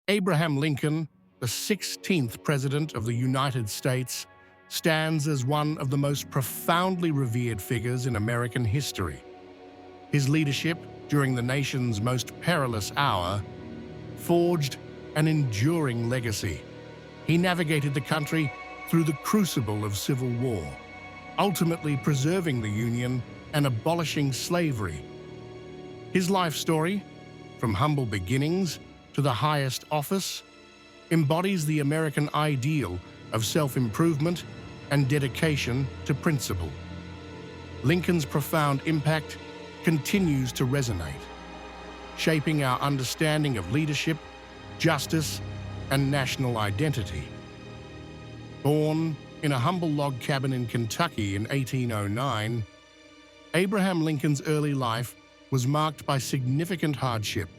Abraham Lincoln, the 16th President of the United States, stands as one of the most profoundly revered figures in American history. His leadership during the nation's most perilous hour forged an enduring legacy. He navigated the country through the crucible of civil war, ultimately preserving the Union and abolishing slavery. His life story, from humble beginnings to the highest office, embodies the American ideal of self-improvement and dedication to principle. Lincoln's profound impact continues to resonate, shaping our understanding of leadership, justice, and national identity. Born in a humble log cabin in Kentucky in 1809, Abraham Lincoln's early life was marked by significant hardship.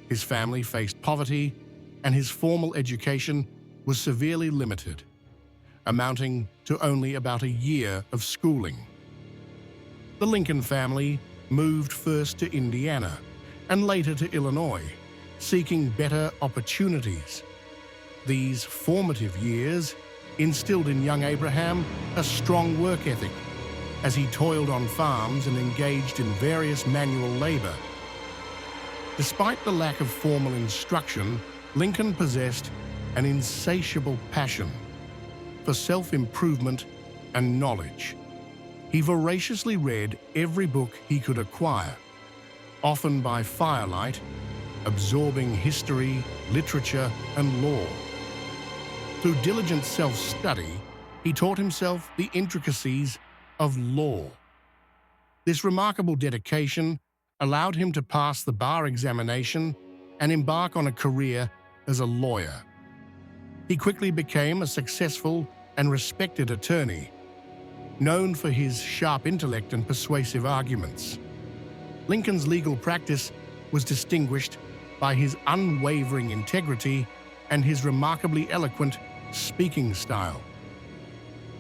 His family faced poverty, and his formal education was severely limited, amounting to only about a year of schooling. The Lincoln family moved first to Indiana and later to Illinois, seeking better opportunities. These formative years instilled in young Abraham a strong work ethic as he toiled on farms and engaged in various manual labor. Despite the lack of formal instruction, Lincoln possessed an insatiable passion for self-improvement and knowledge. He voraciously read every book he could acquire, often by firelight, absorbing history, literature, and law. Through diligent self-study, he taught himself the intricacies of law. This remarkable dedication allowed him to pass the bar examination and embark on a career as a lawyer. He quickly became a successful and respected attorney, known for his sharp intellect and persuasive arguments. Lincoln's legal practice was distinguished by his unwavering integrity and his remarkably eloquent speaking style.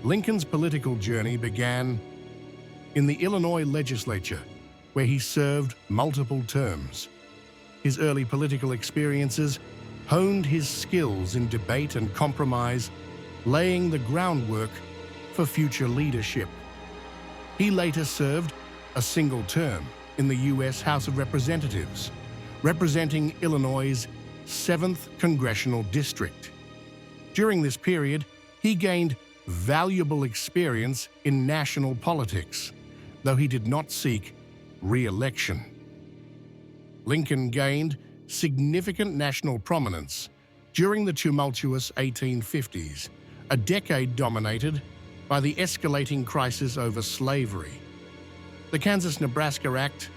Lincoln's political journey began in the Illinois legislature, where he served multiple terms. His early political experiences honed his skills in debate and compromise, laying the groundwork for future leadership. He later served a single term in the U.S. House of Representatives, representing Illinois' 7th Congressional District. During this period, he gained valuable experience in national politics, though he did not seek re-election. Lincoln gained significant national prominence during the tumultuous 1850s, a decade dominated by the escalating crisis over slavery. The Kansas-Nebraska Act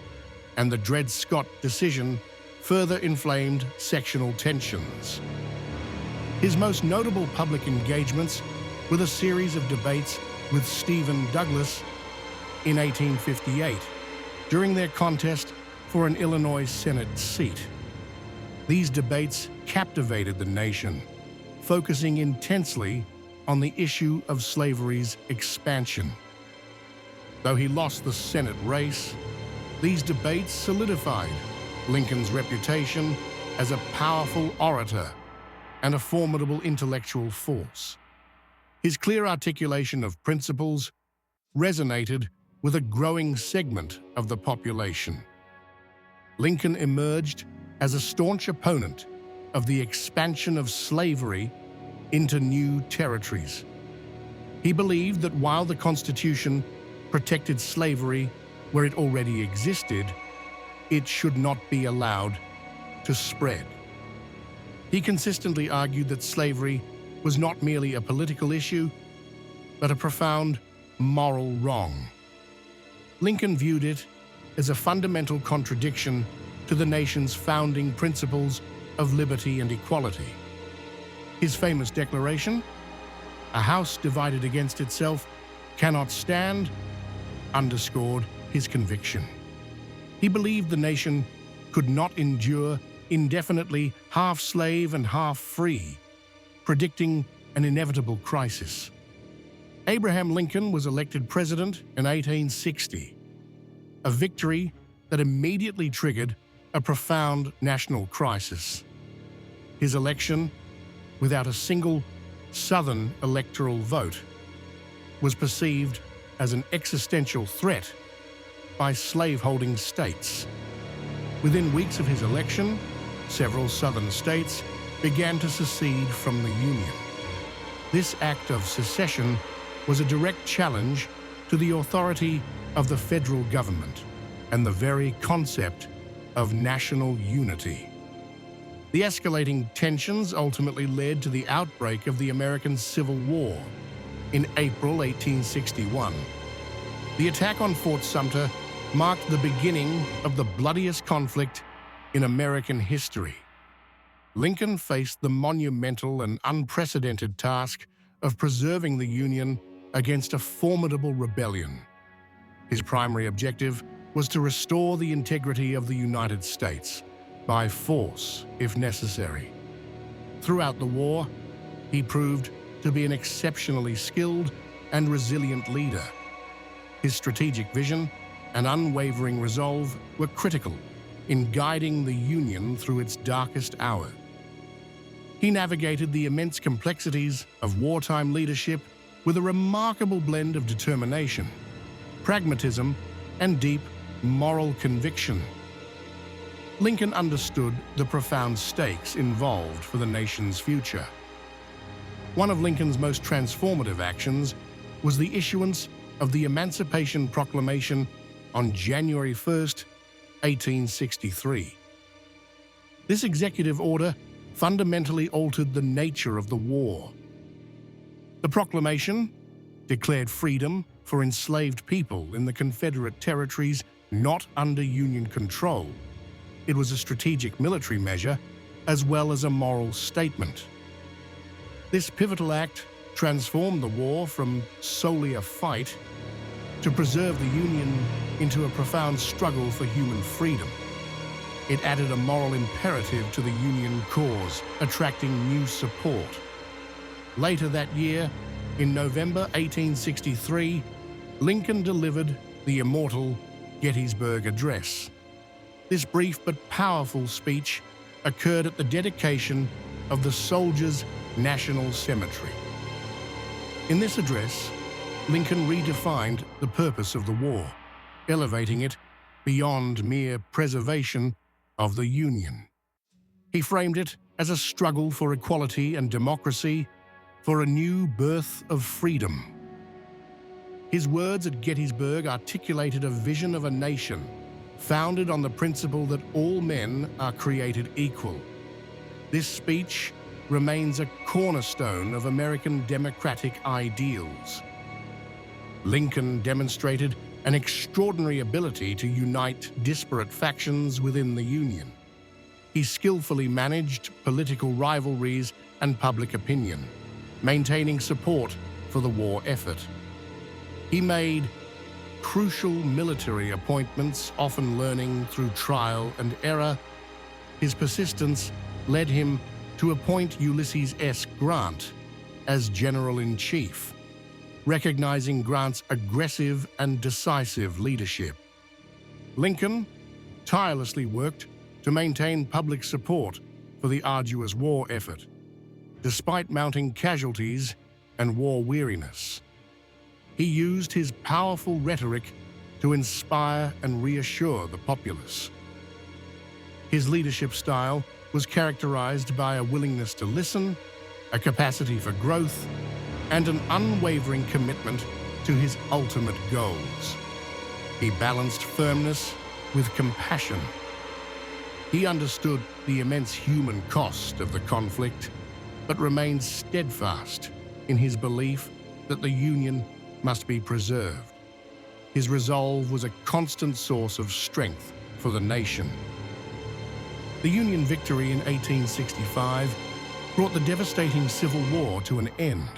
and the Dred Scott decision further inflamed sectional tensions. His most notable public engagements were the series of debates with Stephen Douglas in 1858, during their contest for an Illinois Senate seat. These debates captivated the nation, focusing intensely on the issue of slavery's expansion. Though he lost the Senate race, these debates solidified Lincoln's reputation as a powerful orator and a formidable intellectual force. His clear articulation of principles resonated with a growing segment of the population. Lincoln emerged as a staunch opponent of the expansion of slavery into new territories. He believed that while the Constitution protected slavery where it already existed, it should not be allowed to spread. He consistently argued that slavery was not merely a political issue, but a profound moral wrong. Lincoln viewed it as a fundamental contradiction to the nation's founding principles of liberty and equality. His famous declaration, "A house divided against itself cannot stand," underscored his conviction. He believed the nation could not endure indefinitely half slave and half free, predicting an inevitable crisis. Abraham Lincoln was elected president in 1860, a victory that immediately triggered a profound national crisis. His election, without a single Southern electoral vote, was perceived as an existential threat by slaveholding states. Within weeks of his election, several Southern states began to secede from the Union. This act of secession was a direct challenge to the authority of the federal government and the very concept of national unity. The escalating tensions ultimately led to the outbreak of the American Civil War in April 1861. The attack on Fort Sumter marked the beginning of the bloodiest conflict in American history. Lincoln faced the monumental and unprecedented task of preserving the Union against a formidable rebellion. His primary objective was to restore the integrity of the United States by force, if necessary. Throughout the war, he proved to be an exceptionally skilled and resilient leader. His strategic vision and unwavering resolve were critical in guiding the Union through its darkest hour. He navigated the immense complexities of wartime leadership with a remarkable blend of determination, pragmatism, and deep moral conviction. Lincoln understood the profound stakes involved for the nation's future. One of Lincoln's most transformative actions was the issuance of the Emancipation Proclamation on January 1st, 1863. This executive order fundamentally altered the nature of the war. The proclamation declared freedom for enslaved people in the Confederate territories not under Union control. It was a strategic military measure as well as a moral statement. This pivotal act transformed the war from solely a fight to preserve the Union into a profound struggle for human freedom. It added a moral imperative to the Union cause, attracting new support. Later that year, in November 1863, Lincoln delivered the immortal Gettysburg Address. This brief but powerful speech occurred at the dedication of the Soldiers' National Cemetery. In this address, Lincoln redefined the purpose of the war, elevating it beyond mere preservation of the Union. He framed it as a struggle for equality and democracy, for a new birth of freedom. His words at Gettysburg articulated a vision of a nation founded on the principle that all men are created equal. This speech remains a cornerstone of American democratic ideals. Lincoln demonstrated an extraordinary ability to unite disparate factions within the Union. He skillfully managed political rivalries and public opinion, maintaining support for the war effort. He made crucial military appointments, often learning through trial and error. His persistence led him to appoint Ulysses S. Grant as General-in-Chief, recognizing Grant's aggressive and decisive leadership. Lincoln tirelessly worked to maintain public support for the arduous war effort, despite mounting casualties and war weariness. He used his powerful rhetoric to inspire and reassure the populace. His leadership style was characterized by a willingness to listen, a capacity for growth, and an unwavering commitment to his ultimate goals. He balanced firmness with compassion. He understood the immense human cost of the conflict, but remained steadfast in his belief that the Union must be preserved. His resolve was a constant source of strength for the nation. The Union victory in 1865 brought the devastating Civil War to an end,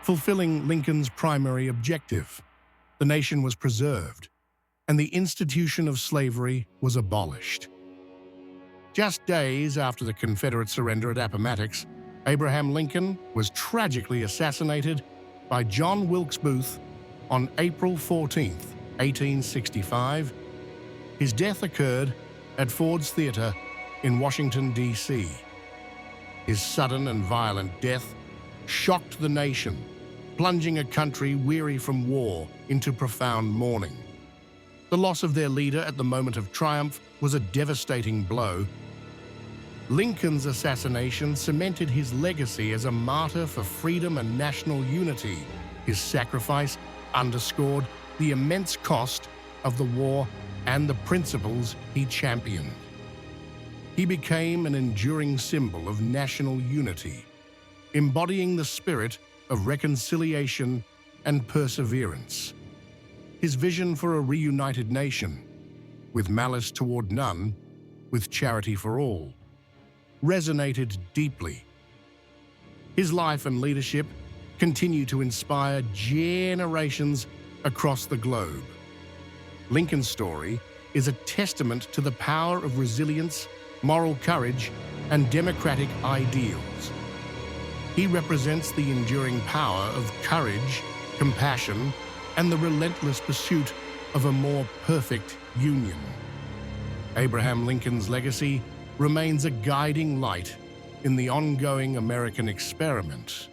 fulfilling Lincoln's primary objective. The nation was preserved, and the institution of slavery was abolished. Just days after the Confederate surrender at Appomattox, Abraham Lincoln was tragically assassinated by John Wilkes Booth on April 14, 1865. His death occurred at Ford's Theater in Washington, D.C. His sudden and violent death shocked the nation, plunging a country weary from war into profound mourning. The loss of their leader at the moment of triumph was a devastating blow. Lincoln's assassination cemented his legacy as a martyr for freedom and national unity. His sacrifice underscored the immense cost of the war and the principles he championed. He became an enduring symbol of national unity, embodying the spirit of reconciliation and perseverance. His vision for a reunited nation, with malice toward none, with charity for all, resonated deeply. His life and leadership continue to inspire generations across the globe. Lincoln's story is a testament to the power of resilience, moral courage, and democratic ideals. He represents the enduring power of courage, compassion, and the relentless pursuit of a more perfect union. Abraham Lincoln's legacy remains a guiding light in the ongoing American experiment.